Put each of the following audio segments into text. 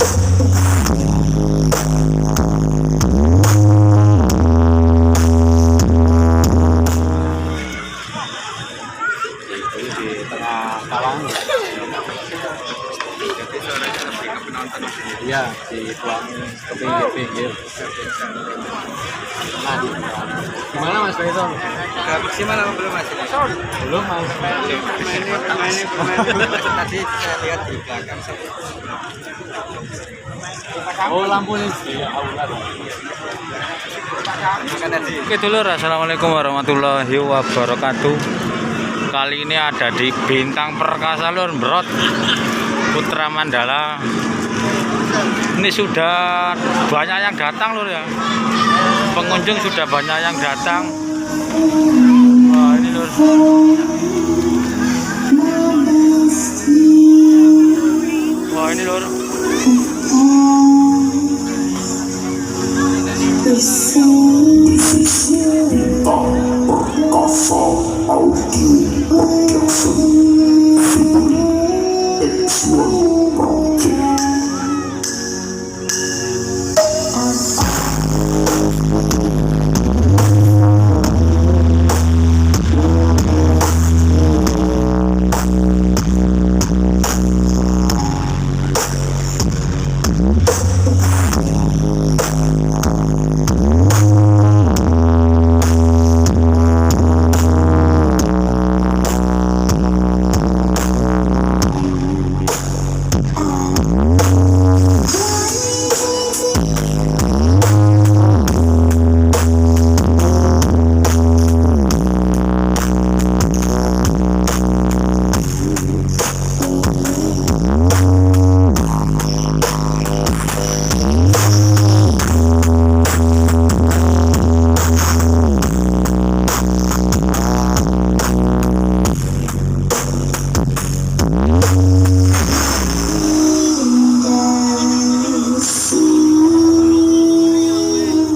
Di tengah kawasan. Iya, dituangin ke pinggir-pinggir. Nah, gimana Mas Faisal? Udah maksimal apa belum Mas? Belum Mas. Tadi saya lihat di belakang. Oh, lampunya di aula. Oke dulur, assalamualaikum warahmatullahi wabarakatuh. Kali ini ada di Bintang Perkasa lur, Brot Putra Mandala. Ini sudah banyak yang datang lur ya. Pengunjung sudah banyak yang datang. Wah ini lur. Wah ini lur.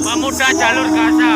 Pemuda jalur Gaza.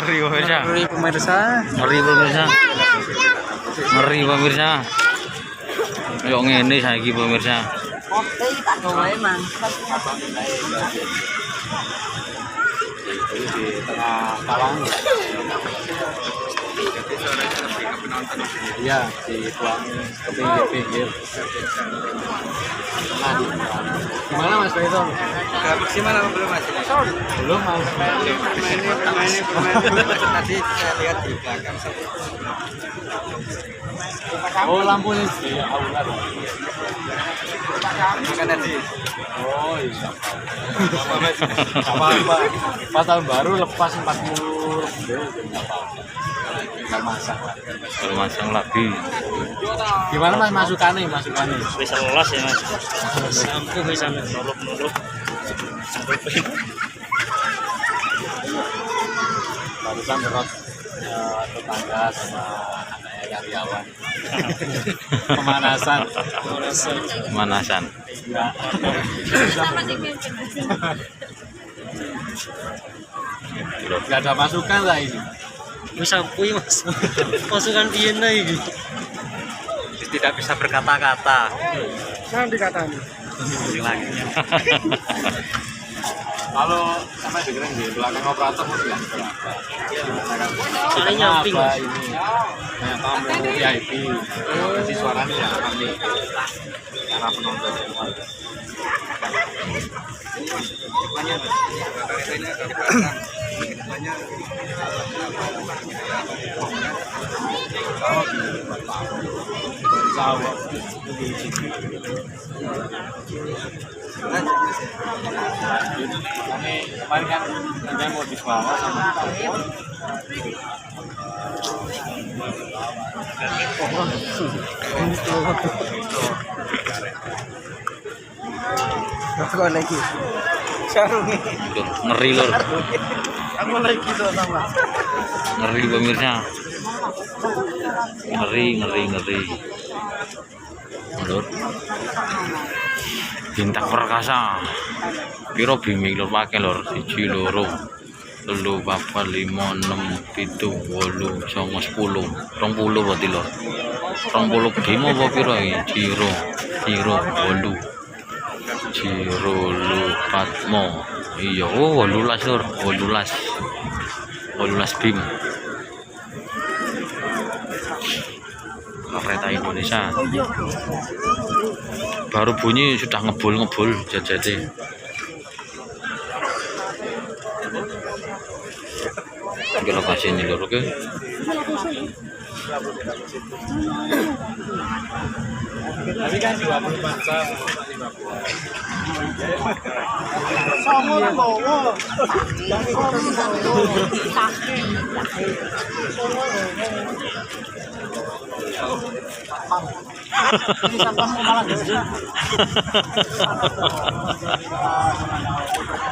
Ngeri pemirsa. Ngeri pemirsa. Ngeri pemirsa. Ngeri pemirsa. Yo ngene saiki pemirsa. Di tengah kalang. Jadi suaranya lebih ke penonton di sini. Iya, dituangin ke pinggir-pinggir. Nah, gimana Mas Beto? Udah maksimal apa belum Mas? Belum Mas. Tadi saya lihat di belakang. Oh, lampunya di aulat. Bukan tadi. Oh, iya. Apa-apa. Pas tahun baru lepas 40. Nggak masak lah. Baru masang lagi. Gimana Mas masukannya? Wis los ya Mas. Sampai bisa nuluk-nuluk. Barusan terus tetangga sama anaknya karyawan. Pemanasan. Manasan. Enggak. Enggak ada masukan lah ini. Wis sampui Mas. Masukan piye iki? Tidak bisa berkata-kata. Nanti katanya. Lagi. Kalau sampai dengerin di belakang operator mungkin Soalnya nyamping apa ini banyak tamu VIP, jadi suaranya yang kami karena penonton semua. Kami kemarin kan ada mau dibawa sama Aku lagi. Sarungi. Ngeri lor. Aku lagi tuh sama. Ngeri pemirsa. Ngeri. Lur. Bintang perkasa. Piro bimi lur pakai lur 1 loro 3 4 5 6 7 8 9 10 20 berarti lur 20 gede mau apa piro iki Ciro 8 Ciro Lupatmo iya 18 lur 18 bim kereta Indonesia baru bunyi sudah ngebul jajate. Ini lokasi ini lho, oke. tapi kan 24 jam.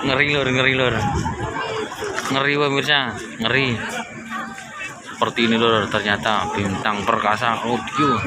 Ngeri lor. Ngeri pemirsa, ngeri. Seperti ini lor ternyata bintang perkasa audio.